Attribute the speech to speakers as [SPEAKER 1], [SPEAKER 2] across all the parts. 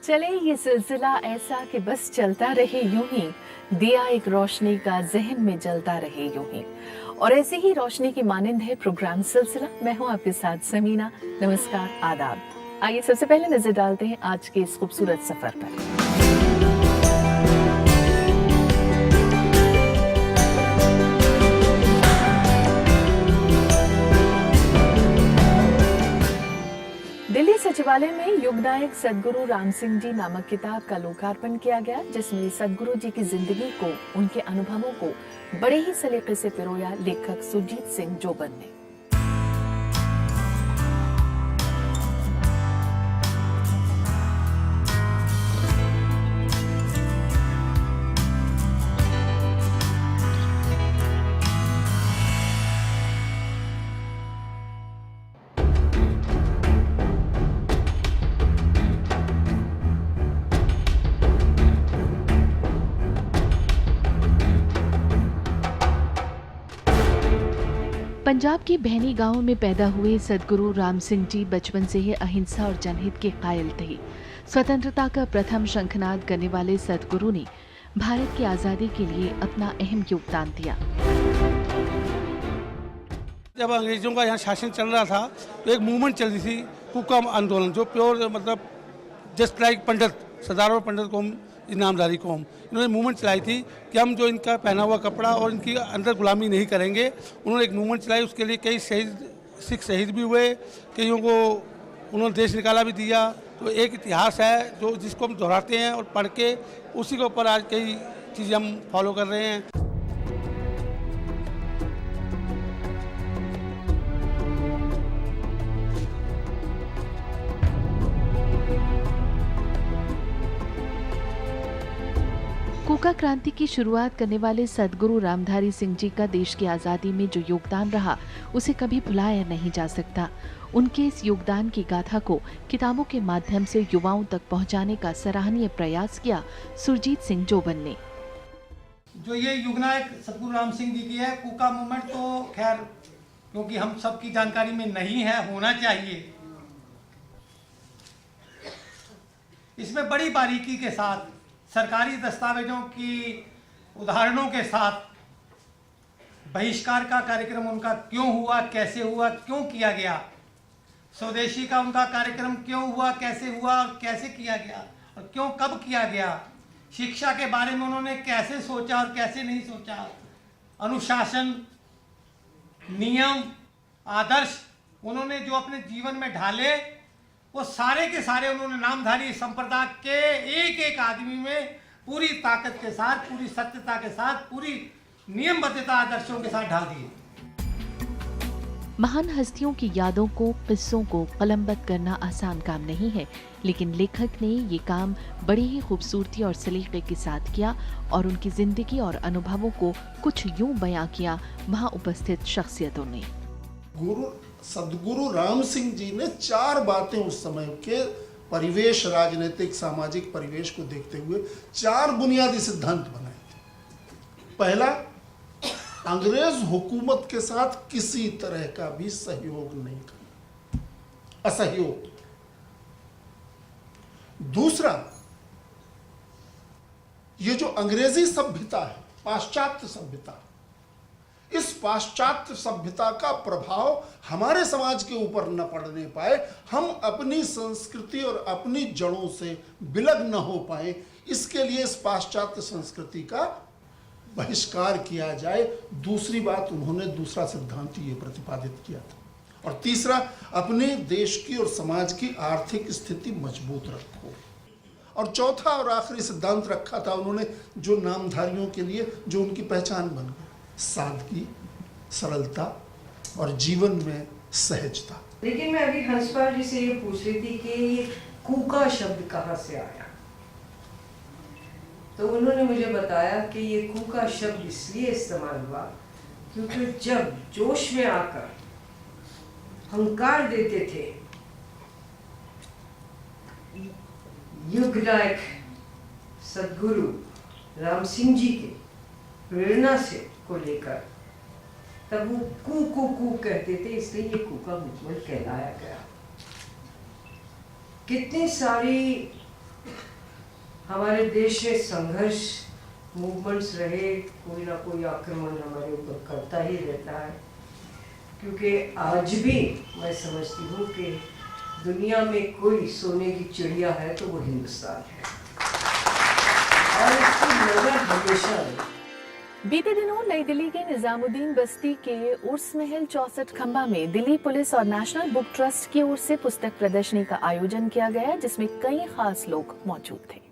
[SPEAKER 1] चले ये सिलसिला ऐसा कि बस चलता रहे यूं ही, दिया एक रोशनी का जहन में जलता रहे यूं ही। और ऐसी ही रोशनी की मानिंद है प्रोग्राम सिलसिला। मैं हूं आपके साथ समीना। नमस्कार, आदाब। आइए सबसे पहले नजर डालते हैं आज के इस खूबसूरत सफर पर। दिल्ली सचिवालय में युगनायक सदगुरु राम सिंह जी नामक किताब का लोकार्पण किया गया, जिसमें सदगुरु जी की जिंदगी को, उनके अनुभवों को बड़े ही सलीके से पिरोया लेखक सुरजीत सिंह जोबन ने।
[SPEAKER 2] पंजाब के भैनी गांव में पैदा हुए सदगुरु राम सिंह जी बचपन से ही अहिंसा और जनहित के कायल थे। स्वतंत्रता का प्रथम शंखनाद करने वाले सदगुरु ने भारत की आजादी के लिए अपना अहम योगदान दिया।
[SPEAKER 3] जब अंग्रेजों का यहाँ शासन चल रहा था तो एक मूवमेंट चल रही थी, कुका आंदोलन, जो प्योर मतलब जस्ट लाइक पंडित सरदार पंडित कौम, इनामदारी कौम, इन्होंने मूवमेंट चलाई थी कि हम जो इनका पहना हुआ कपड़ा और इनकी अंदर गुलामी नहीं करेंगे। उन्होंने एक मूवमेंट चलाई, उसके लिए कई सिख शहीद भी हुए, कईयों को उन्होंने देश निकाला भी दिया। तो एक इतिहास है जो जिसको हम दोहराते हैं और पढ़ के उसी के ऊपर आज कई चीज़ें हम फॉलो कर रहे हैं।
[SPEAKER 2] कोका क्रांति की शुरुआत करने वाले सदगुरु रामधारी सिंह जी का देश की आजादी में जो योगदान रहा, उसे कभी भुलाया नहीं जा सकता। उनके इस योगदान की गाथा को किताबों के माध्यम से युवाओं तक पहुंचाने का सराहनीय प्रयास किया सुरजीत सिंह जोबन ने।
[SPEAKER 4] जो ये युगनायक सदगुरु राम सिंह जी की है कुका मूवमेंट, तो खैर क्योंकि हम सबकी जानकारी में नहीं है, होना चाहिए। इसमें बड़ी बारीकी के साथ सरकारी दस्तावेजों की उदाहरणों के साथ बहिष्कार का कार्यक्रम उनका क्यों हुआ, कैसे हुआ, क्यों किया गया, स्वदेशी का उनका कार्यक्रम क्यों हुआ, कैसे हुआ और कैसे किया गया और क्यों कब किया गया, शिक्षा के बारे में उन्होंने कैसे सोचा और कैसे नहीं सोचा, अनुशासन, नियम, आदर्श उन्होंने जो अपने जीवन में ढाले, वो सारे के सारे उन्होंने नामधारी संप्रदाय के एक एक आदमी में पूरी ताकत के साथ, पूरी सत्यता के साथ, पूरी नियमबद्धता आदर्शों के साथ ढाल दिए।
[SPEAKER 2] महान हस्तियों की यादों को, किस्सों को कलमबद्ध करना आसान काम नहीं है, लेकिन लेखक ने ये काम बड़ी ही खूबसूरती और सलीके के साथ किया और उनकी जिंदगी और अनुभवों को कुछ यूं बयां किया वहां उपस्थित शख्सियतों ने।
[SPEAKER 5] सदगुरु राम सिंह जी ने 4 बातें उस समय के परिवेश, राजनीतिक सामाजिक परिवेश को देखते हुए 4 बुनियादी सिद्धांत बनाए थे। पहला, अंग्रेज हुकूमत के साथ किसी तरह का भी सहयोग नहीं करना, असहयोग। दूसरा, ये जो अंग्रेजी सभ्यता है, पाश्चात्य सभ्यता, इस पाश्चात्य सभ्यता का प्रभाव हमारे समाज के ऊपर न पड़ने पाए, हम अपनी संस्कृति और अपनी जड़ों से विलग न हो पाए, इसके लिए इस पाश्चात्य संस्कृति का बहिष्कार किया जाए। दूसरी बात, उन्होंने दूसरा सिद्धांत ये प्रतिपादित किया था और तीसरा, अपने देश की और समाज की आर्थिक स्थिति मजबूत रखो। और चौथा और आखिरी सिद्धांत रखा था उन्होंने, जो नामधारियों के लिए जो उनकी पहचान बन गई, सादगी, सरलता और जीवन में सहजता।
[SPEAKER 6] लेकिन मैं अभी हंसपाल जी से ये पूछ रही थी कि ये कूका शब्द कहाँ से आया, तो उन्होंने मुझे बताया कि ये कूका शब्द इसलिए इस्तेमाल हुआ क्योंकि जब जोश में आकर हंकार देते थे युग नायक सदगुरु राम सिंह जी के प्रेरणा से को लेकर, तब वो कू कू कू कहते थे, इसलिए ये कूका मूवमेंट कहलाया गया। कितनी सारी हमारे देश में संघर्ष मूवमेंट्स रहे, कोई ना कोई आक्रमण हमारे ऊपर करता ही रहता है, क्योंकि आज भी मैं समझती हूँ कि दुनिया में कोई सोने की चिड़िया है तो वो हिंदुस्तान है, और इसकी नजर हमेशा रहे।
[SPEAKER 1] बीते दिनों नई दिल्ली के निजामुद्दीन बस्ती के उर्स महल 64 खंबा में दिल्ली पुलिस और नेशनल बुक ट्रस्ट की ओर से पुस्तक प्रदर्शनी का आयोजन किया गया, जिसमें कई खास लोग मौजूद थे।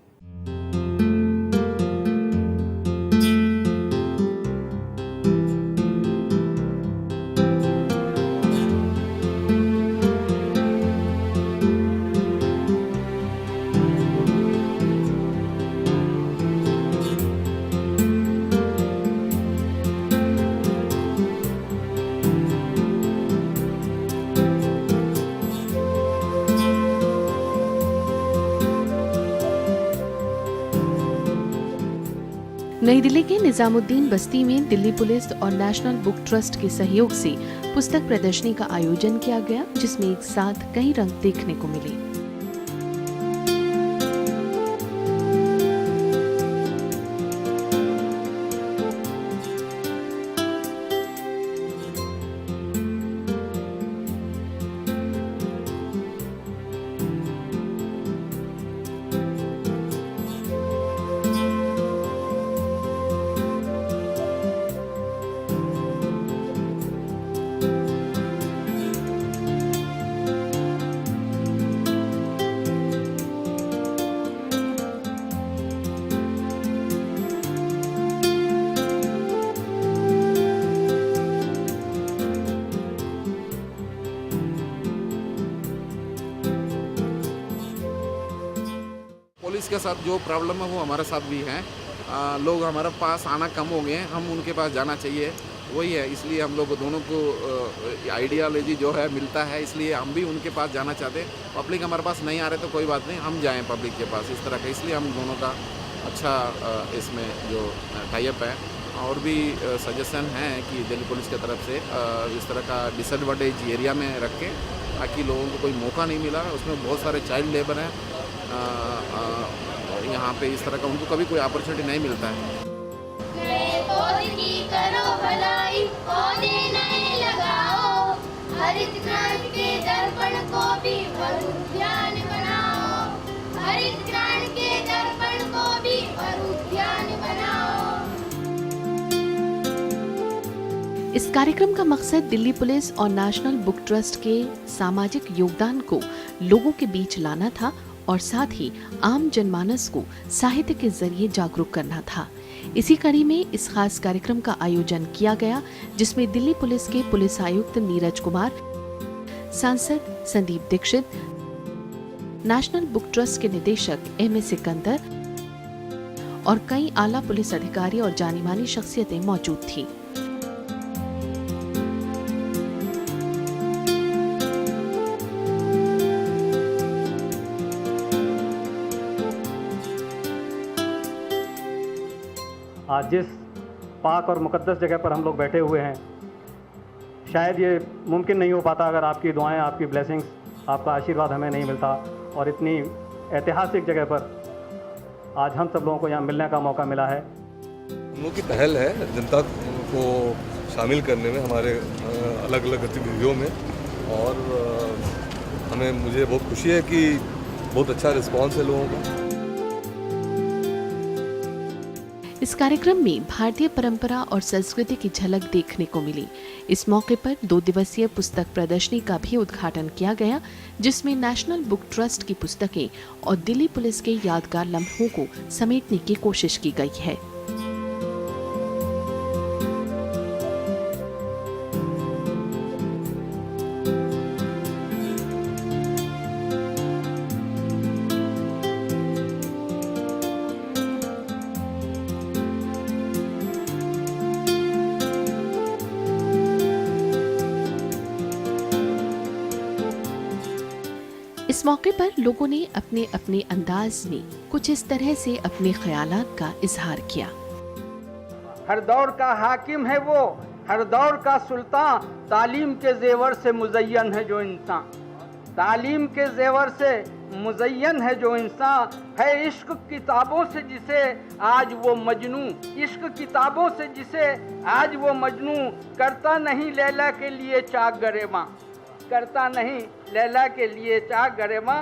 [SPEAKER 2] नई दिल्ली के निजामुद्दीन बस्ती में दिल्ली पुलिस और नेशनल बुक ट्रस्ट के सहयोग से पुस्तक प्रदर्शनी का आयोजन किया गया, जिसमें एक साथ कई रंग देखने को मिले।
[SPEAKER 7] पुलिस के साथ जो प्रॉब्लम है वो हमारे साथ भी है। लोग हमारे पास आना कम हो गए हैं, हम उनके पास जाना चाहिए, वही है। इसलिए हम लोग दोनों को आइडियालॉजी जो है मिलता है, इसलिए हम भी उनके पास जाना चाहते हैं। पब्लिक हमारे पास नहीं आ रहे तो कोई बात नहीं, हम जाएं पब्लिक के पास, इस तरह का। इसलिए हम दोनों का अच्छा इसमें जो टाइप है। और भी सजेशन है कि दिल्ली पुलिस की तरफ से इस तरह का डिसएडवांटेज एरिया में रखें, ताकि लोगों को कोई मौका नहीं मिला। उसमें बहुत सारे चाइल्ड लेबर हैं यहाँ पे, इस तरह का उनको कभी कोई अपॉर्चुनिटी नहीं मिलता है।
[SPEAKER 8] नए पौधे की करो भलाई, पौधे नए लगाओ, हरित क्रांति के दर्पण को भी उद्यान बनाओ, हरित क्रांति के दर्पण को भी उद्यान बनाओ।
[SPEAKER 2] इस कार्यक्रम का मकसद दिल्ली पुलिस और नेशनल बुक ट्रस्ट के सामाजिक योगदान को लोगों के बीच लाना था और साथ ही आम जनमानस को साहित्य के जरिए जागरूक करना था। इसी कड़ी में इस खास कार्यक्रम का आयोजन किया गया, जिसमें दिल्ली पुलिस के पुलिस आयुक्त नीरज कुमार, सांसद Sandeep Dikshit, National Book Trust के निदेशक एम ए सिकंदर और कई आला पुलिस अधिकारी और जानी मानी शख्सियतें मौजूद थीं।
[SPEAKER 9] आज जिस पाक और मुकद्दस जगह पर हम लोग बैठे हुए हैं, शायद ये मुमकिन नहीं हो पाता अगर आपकी दुआएं, आपकी ब्लेसिंग्स, आपका आशीर्वाद हमें नहीं मिलता। और इतनी ऐतिहासिक जगह पर आज हम सब लोगों को यहाँ मिलने का मौका मिला है।
[SPEAKER 10] हम लोग की पहल है जनता को शामिल करने में हमारे अलग अलग गतिविधियों में, और मुझे बहुत खुशी है कि बहुत अच्छा रिस्पॉन्स है लोगों का।
[SPEAKER 2] इस कार्यक्रम में भारतीय परंपरा और संस्कृति की झलक देखने को मिली। इस मौके पर 2 दिवसीय पुस्तक प्रदर्शनी का भी उद्घाटन किया गया, जिसमें नेशनल बुक ट्रस्ट की पुस्तकें और दिल्ली पुलिस के यादगार लम्हों को समेटने की कोशिश की गई है। इस मौके पर लोगों ने अपने अपने अंदाज में कुछ इस तरह से अपने ख्यालात का इजहार किया।
[SPEAKER 11] हर दौर का हाकिम है वो, हर दौर का सुल्तान, तालीम के जेवर से मुज़य्यन है जो इंसान, तालीम के जेवर से मुज़य्यन है जो इंसान, है इश्क किताबों से जिसे आज वो मजनू, इश्क किताबों से जिसे आज वो मजनू, करता नहीं लैला के लिए चाक गरेमा, करता नहीं लैला के लिए चाक गरेमा।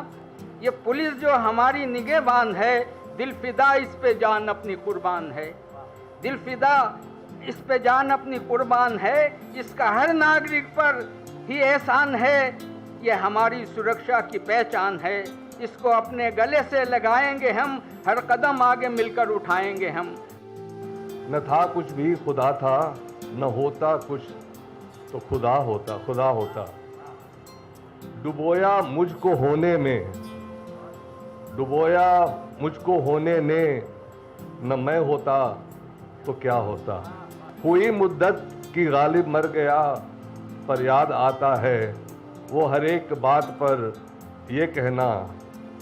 [SPEAKER 11] ये पुलिस जो हमारी निगहबान है, दिल फिदा इस पे जान अपनी कुर्बान है, दिल फिदा इस पे जान अपनी कुर्बान है, इसका हर नागरिक पर ही एहसान है, ये हमारी सुरक्षा की पहचान है, इसको अपने गले से लगाएंगे हम, हर कदम आगे मिलकर उठाएंगे हम।
[SPEAKER 10] न था कुछ भी खुदा था, न होता कुछ तो खुदा होता, खुदा होता। डुबोया मुझको होने में, डुबोया मुझको होने ने, न मैं होता तो क्या होता। हुई मुद्दत की गालिब मर गया, पर याद आता है वो हर एक बात पर ये कहना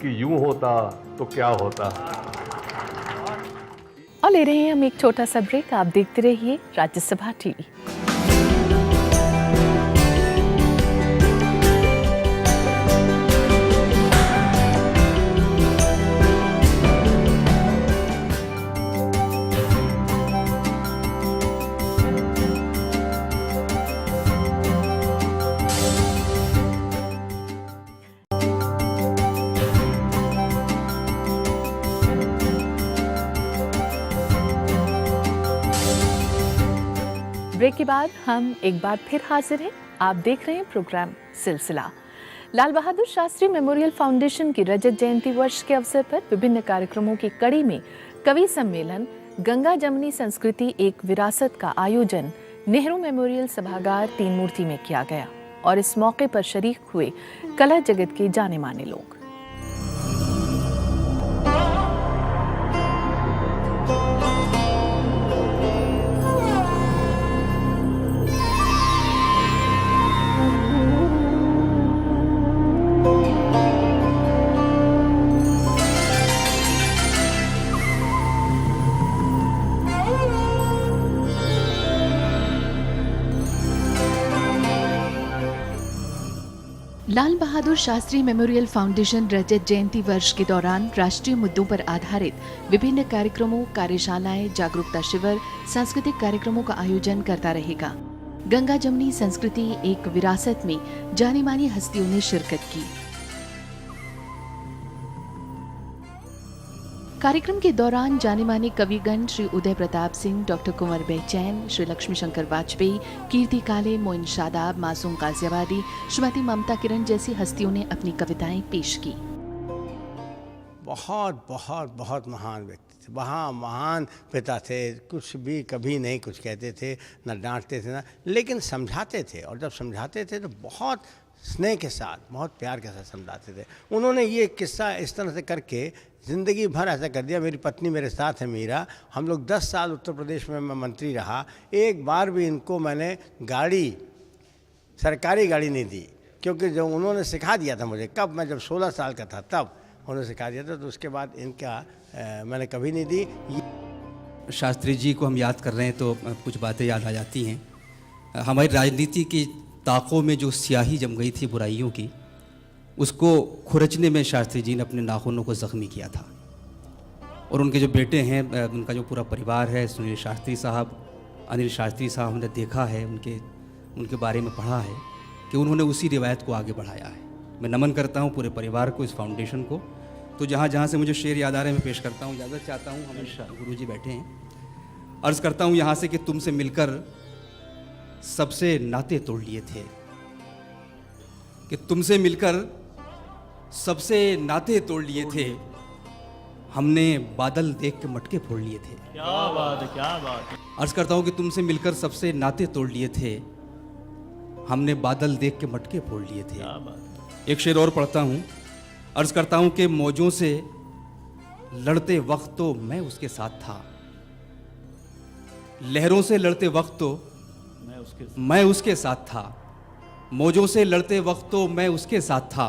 [SPEAKER 10] कि यूं होता तो क्या होता।
[SPEAKER 1] और ले रहे हैं हम एक छोटा सा ब्रेक। आप देखते रहिए राज्यसभा टीवी। ब्रेक के बाद हम एक बार फिर हाजिर हैं। आप देख रहे हैं प्रोग्राम सिलसिला। लाल बहादुर शास्त्री मेमोरियल फाउंडेशन की रजत जयंती वर्ष के अवसर पर विभिन्न कार्यक्रमों की कड़ी में कवि सम्मेलन, गंगा जमुनी संस्कृति एक विरासत का आयोजन नेहरू मेमोरियल सभागार 3 मूर्ति में किया गया और इस मौके पर शरीक हुए कला जगत के जाने माने लोग।
[SPEAKER 2] लाल बहादुर शास्त्री मेमोरियल फाउंडेशन रजत जयंती वर्ष के दौरान राष्ट्रीय मुद्दों पर आधारित विभिन्न कार्यक्रमों, कार्यशालाएं, जागरूकता शिविर, सांस्कृतिक कार्यक्रमों का आयोजन करता रहेगा। गंगा जमुनी संस्कृति एक विरासत में जानी मानी हस्तियों ने शिरकत की। कार्यक्रम के दौरान जाने माने कविगण श्री उदय प्रताप सिंह, डॉक्टर कुंवर बेचैन, श्री लक्ष्मी शंकर वाजपेयी, कीर्ति काले, मोइन शादाब, मासूम गाजियाबादी, श्रीमती ममता किरण जैसी हस्तियों ने अपनी कविताएं पेश की।
[SPEAKER 12] बहुत बहुत बहुत महान व्यक्ति थे, वहाँ महान पिता थे, कुछ भी कभी नहीं कुछ कहते थे, न डांटते थे ना, लेकिन समझाते थे, और जब समझाते थे तो बहुत स्नेह के साथ, बहुत प्यार के साथ समझाते थे। उन्होंने ये किस्सा इस तरह से करके ज़िंदगी भर ऐसा कर दिया। मेरी पत्नी मेरे साथ है मीरा, हम लोग 10 साल उत्तर प्रदेश में मैं मंत्री रहा, एक बार भी इनको मैंने गाड़ी, सरकारी गाड़ी नहीं दी, क्योंकि जब उन्होंने सिखा दिया था मुझे, कब मैं जब 16 साल का था तब उन्होंने सिखा दिया था, तो उसके बाद इनका मैंने कभी नहीं दी।
[SPEAKER 13] शास्त्री जी को हम याद कर रहे हैं तो कुछ बातें याद आ जाती हैं। हमारी राजनीति की ताकों में जो स्याही जम गई थी बुराइयों की, उसको खुरचने में शास्त्री जी ने अपने नाखूनों को ज़ख्मी किया था। और उनके जो बेटे हैं, उनका जो पूरा परिवार है, सुनील शास्त्री साहब, अनिल शास्त्री साहब, हमने देखा है, उनके बारे में पढ़ा है कि उन्होंने उसी रिवायत को आगे बढ़ाया है। मैं नमन करता हूँ पूरे परिवार को, इस फाउंडेशन को। तो जहाँ जहाँ से मुझे शेर याद आ रहे हैं मैं पेश करता हूँ, इजाज़त चाहता हूँ। हमेशा गुरुजी बैठे हैं। अर्ज करता हूँ यहाँ से कि तुमसे मिलकर सबसे नाते तोड़ लिए थे, कि तुमसे मिलकर सबसे नाते तोड़ लिए थे, हमने बादल देख के मटके फोड़ लिए थे।
[SPEAKER 14] क्या बात है, क्या बात है।
[SPEAKER 13] अर्ज करता हूँ कि तुमसे मिलकर सबसे नाते तोड़ लिए थे, हमने बादल देख के मटके फोड़ लिए थे।
[SPEAKER 14] क्या बात है।
[SPEAKER 13] एक शेर और पढ़ता हूँ। अर्ज करता हूँ कि मौजों से लड़ते वक्त तो मैं उसके साथ था, लहरों से लड़ते वक्त तो मैं उसके साथ था, मौजों से लड़ते वक्त तो मैं उसके साथ था,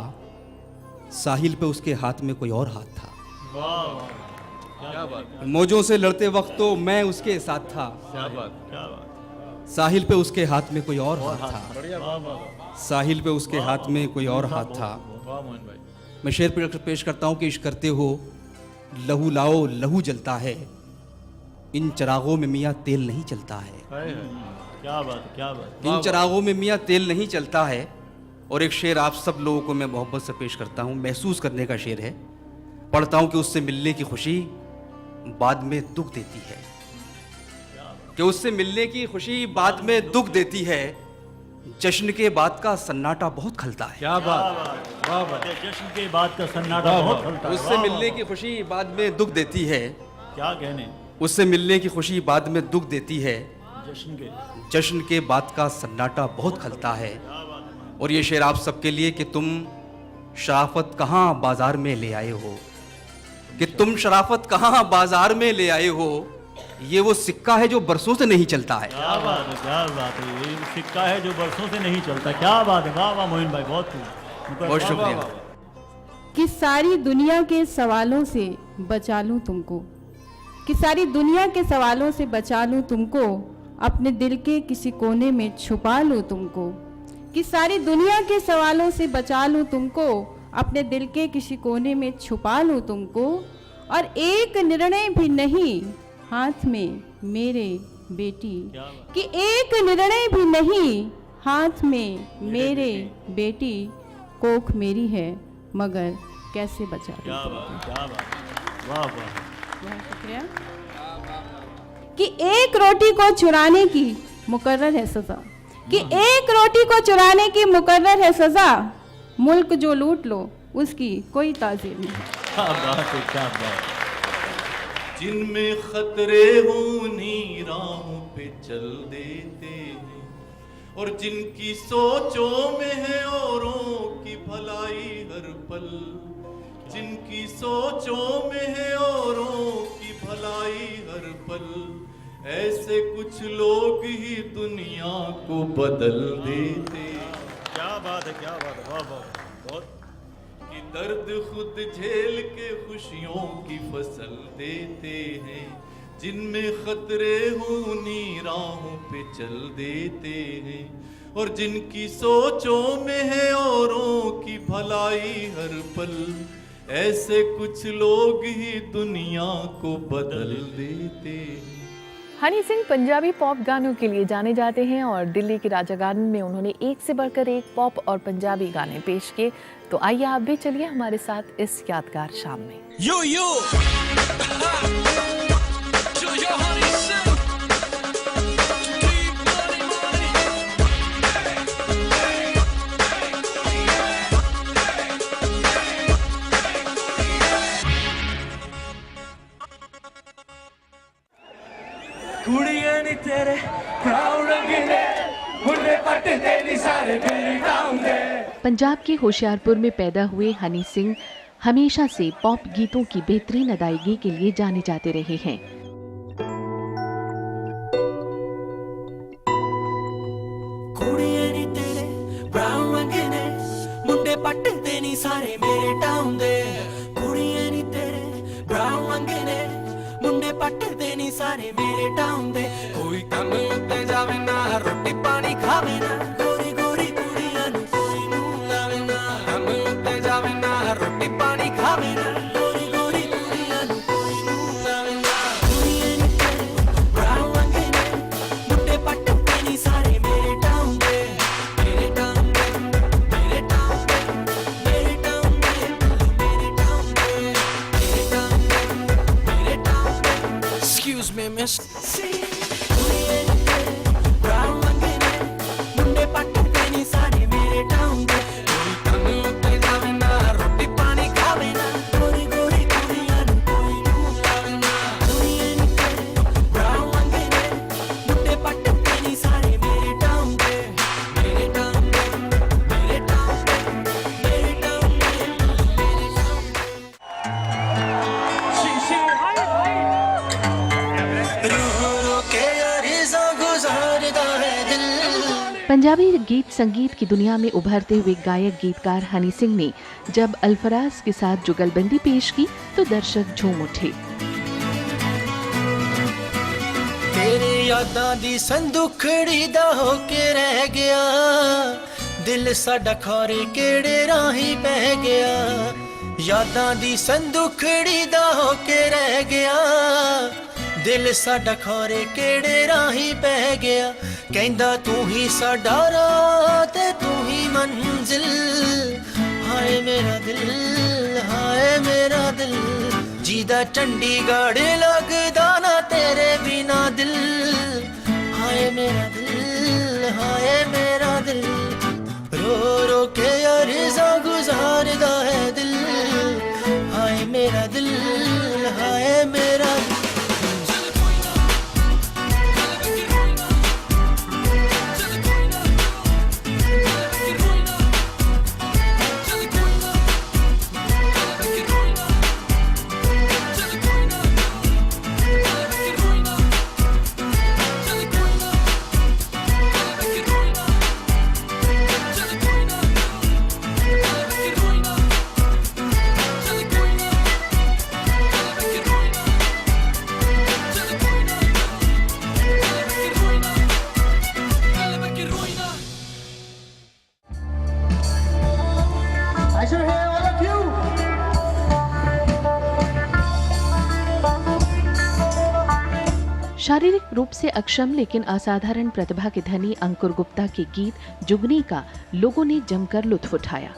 [SPEAKER 13] साहिल पे उसके हाथ में कोई और हाथ था।
[SPEAKER 14] क्या बात।
[SPEAKER 13] मौजों से लड़ते वक्त तो मैं उसके साथ था,
[SPEAKER 14] क्या बात, क्या बात।
[SPEAKER 13] साहिल पे उसके हाथ में कोई और हाथ था,
[SPEAKER 14] वाह वाह।
[SPEAKER 13] साहिल पे उसके हाथ में कोई और हाथ था।
[SPEAKER 14] वाह मोहन भाई।
[SPEAKER 13] मैं शेर पेश करता हूँ कि इश्क करते हो लहू लाओ लहू जलता है, इन चरागों में मियाँ तेल नहीं चलता है।
[SPEAKER 14] क्या बात है, क्या बात।
[SPEAKER 13] इन चरागों में मियाँ तेल नहीं चलता है। और एक शेर आप सब लोगों को मैं मोहब्बत से पेश करता हूँ, महसूस करने का शेर है। पढ़ता हूँ कि उससे मिलने की खुशी बाद में दुख देती है, कि उससे मिलने की खुशी बाद में दुख देती है, जश्न के बाद का सन्नाटा बहुत खलता है।
[SPEAKER 14] क्या बात, वाह वाह। जश्न के बाद का सन्नाटा बहुत खलता है।
[SPEAKER 13] उससे मिलने की खुशी बाद में दुख देती है,
[SPEAKER 14] क्या कहने।
[SPEAKER 13] उससे मिलने की खुशी बाद में दुख देती है,
[SPEAKER 14] जश्न
[SPEAKER 13] के बाद का सन्नाटा बहुत खलता है। और ये शेर आप सबके लिए कि तुम शराफत कहाँ बाजार में ले आए हो, कि तुम शराफत कहाँ बाजार में ले आए हो, ये वो सिक्का है जो बरसों से नहीं चलता है।
[SPEAKER 14] क्या बात है, क्या बात है। ये सिक्का है जो बरसों से नहीं चलता। क्या बात है, वाह वाह मोहिन भाई, बहुत
[SPEAKER 13] बहुत शुक्रिया।
[SPEAKER 15] कि सारी दुनिया के सवालों से बचा लूं तुमको, कि सारी दुनिया के सवालों से बचा लूं तुमको, अपने दिल के किसी कोने में छुपा लूं तुमको, कि सारी दुनिया के सवालों से बचा लूं तुमको, अपने दिल के किसी कोने में छुपा लूं तुमको, और एक निर्णय भी नहीं हाथ में मेरे बेटी, कि एक निर्णय भी नहीं हाथ में मेरे बेटी, कोख मेरी है मगर कैसे बचा लूं।
[SPEAKER 14] क्या बात, क्या बात, वाह वाह।
[SPEAKER 15] बहुत शुक्रिया। कि एक रोटी को चुराने की मुकर्रर है सजा, कि एक रोटी को चुराने की मुकर्रर है सजा, मुल्क जो लूट लो उसकी कोई ताज़ीर नहीं।
[SPEAKER 14] क्या बात है, क्या बात।
[SPEAKER 16] जिनमें खतरे उन्हीं राहों पे चल देते हैं, और जिनकी सोचों में है औरों की भलाई हर पल, जिनकी सोचों में है औरों की भलाई हर पल, ऐसे कुछ लोग ही दुनिया को बदल देते।
[SPEAKER 14] क्या बात है, क्या बात है, वाह वाह। बहुत
[SPEAKER 16] कि दर्द खुद झेल के खुशियों की फसल देते हैं, जिनमें खतरे उन्हीं राहों पे चल देते हैं, और जिनकी सोचों में है औरों की भलाई हर पल, ऐसे कुछ लोग ही दुनिया को बदल देते हैं।
[SPEAKER 1] हनी सिंह पंजाबी पॉप गानों के लिए जाने जाते हैं और दिल्ली के राजा गार्डन में उन्होंने एक से बढ़कर एक पॉप और पंजाबी गाने पेश किए। तो आइए आप भी चलिए हमारे साथ इस यादगार शाम में।
[SPEAKER 17] यो यो कुड़ियां नी तेरे ब्राउन रंगीले मुंडे पट्टे नी सारे मेरे गांव दे।
[SPEAKER 2] पंजाब के होशियारपुर में पैदा हुए हनी सिंह हमेशा से पॉप गीतों की बेहतरीन अदायगी के लिए जाने जाते रहे हैं।
[SPEAKER 17] कुड़ियां नी तेरे ब्राउन रंगीले मुंडे पट्टे नी सारे मेरे टाउन दे। कुड़ियां नी तेरे ब्राउन रंगीले मुंडे पट्टे नी सारे मेरे टाउन दे। कोई कम उत्ते जावे ना रोटी पानी खावे ना, गोरी गोरी कुड़ियां नू कोई नू लावे ना। कम उत्ते जावे ना रोटी पानी खावे ना, गोरी गोरी कुड़ियां नू कोई नू लावे ना। कुड़ियां नी तेरे ब्राउन रंगीले मुंडे पट्टे नी सारे मेरे टाउन दे। मेरे टाउन दे, मेरे टाउन दे, मेरे टाउन दे, मेरे टाउन दे, मेरे टाउन दे, मेरे टाउन दे। Excuse me, miss.
[SPEAKER 2] पंजाबी गीत संगीत की दुनिया में उभरते हुए गायक गीतकार हनी सिंह ने जब अल्फराज के साथ जुगलबंदी पेश की तो दर्शक झूम उठे।
[SPEAKER 17] तेरे यादां दी संदुखड़ी दा होके रह गया, दिल साडा खारे केड़े राही पै गया। यादां दी संदुखड़ी दा होके रह गया, दिल साडा खारे केड़े राही पै गया। कहंदा तू ही साडा राह ते तू ही मंजिल, हाय मेरा दिल, हाय मेरा दिल। जीदा चंडीगढ़ लगदा ना तेरे बिना दिल, हाय मेरा दिल, हाय मेरा दिल। रो रो के अर्ज़ा गुज़ारदा है दिल, हाय मेरा दिल, हाय मेरा दिल।
[SPEAKER 2] शारीरिक रूप से अक्षम लेकिन असाधारण प्रतिभा के धनी अंकुर गुप्ता के गीत जुगनी का लोगों ने जमकर लुत्फ उठाया।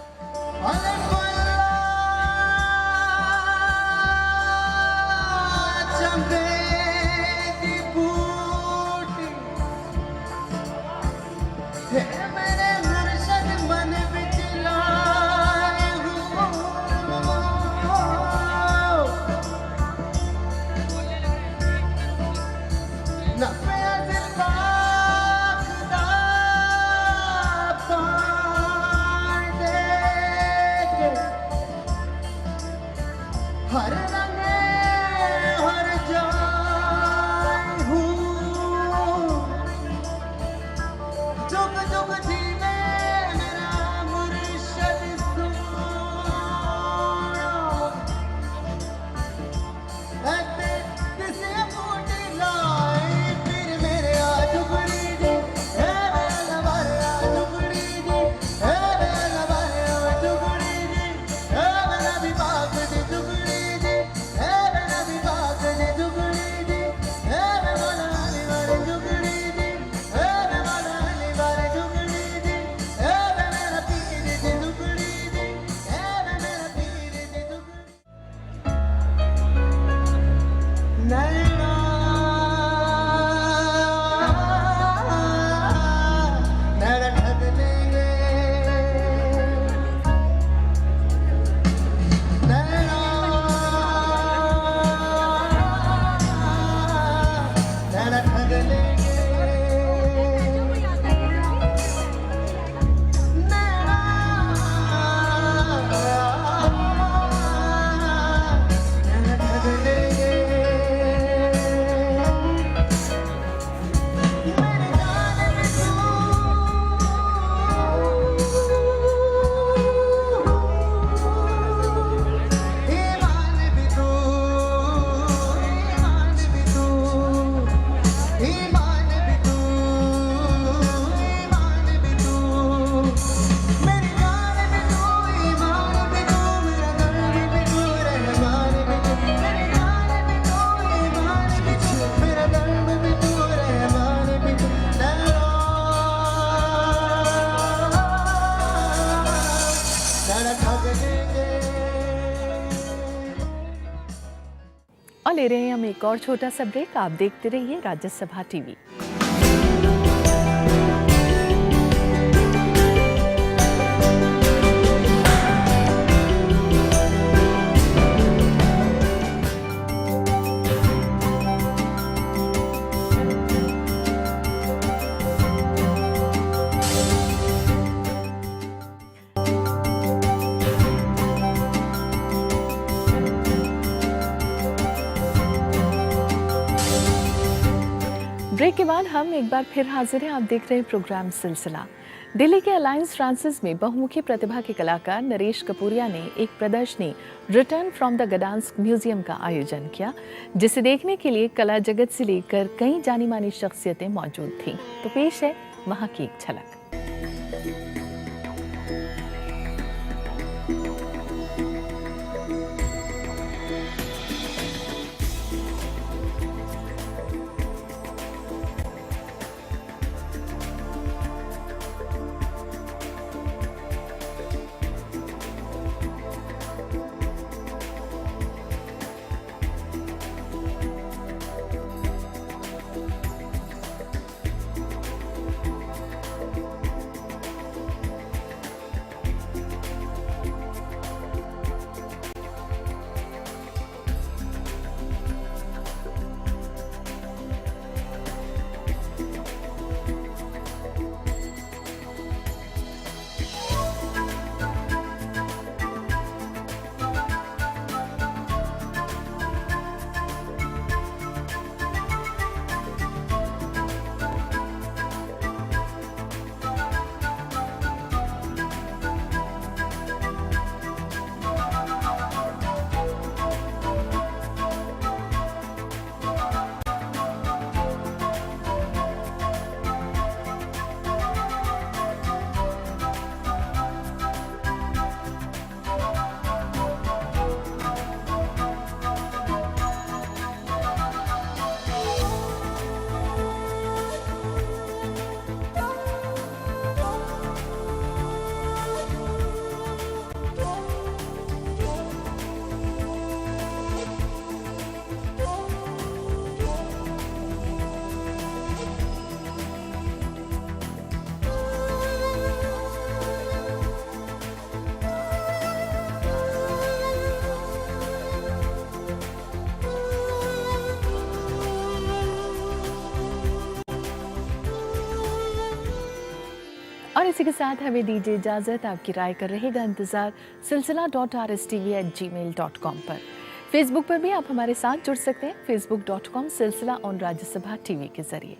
[SPEAKER 1] और ले रहे हैं हम एक और छोटा सा ब्रेक। आप देखते रहिए राज्यसभा टीवी। ब्रेक के बाद हम एक बार फिर हाजिर हैं। आप देख रहे हैं प्रोग्राम सिलसिला। दिल्ली के अलायंस फ्रांसिस में बहुमुखी प्रतिभा के कलाकार नरेश कपूरिया ने एक प्रदर्शनी रिटर्न फ्रॉम द गडांस्क म्यूजियम का आयोजन किया, जिसे देखने के लिए कला जगत से लेकर कई जानी मानी शख्सियतें मौजूद थीं। तो पेश है वहां की एक झलक। और इसी के साथ हमें दीजिए इजाज़त। आपकी राय कर रहेगा इंतज़ार silsila.rstv@gmail.com पर। फेसबुक पर भी आप हमारे साथ जुड़ सकते हैं, facebook.com सिलसिला ऑन राज्यसभा टीवी के जरिए।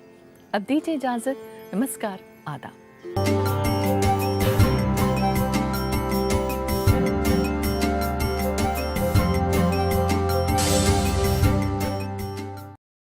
[SPEAKER 1] अब दीजिए इजाज़त। नमस्कार, आदाब।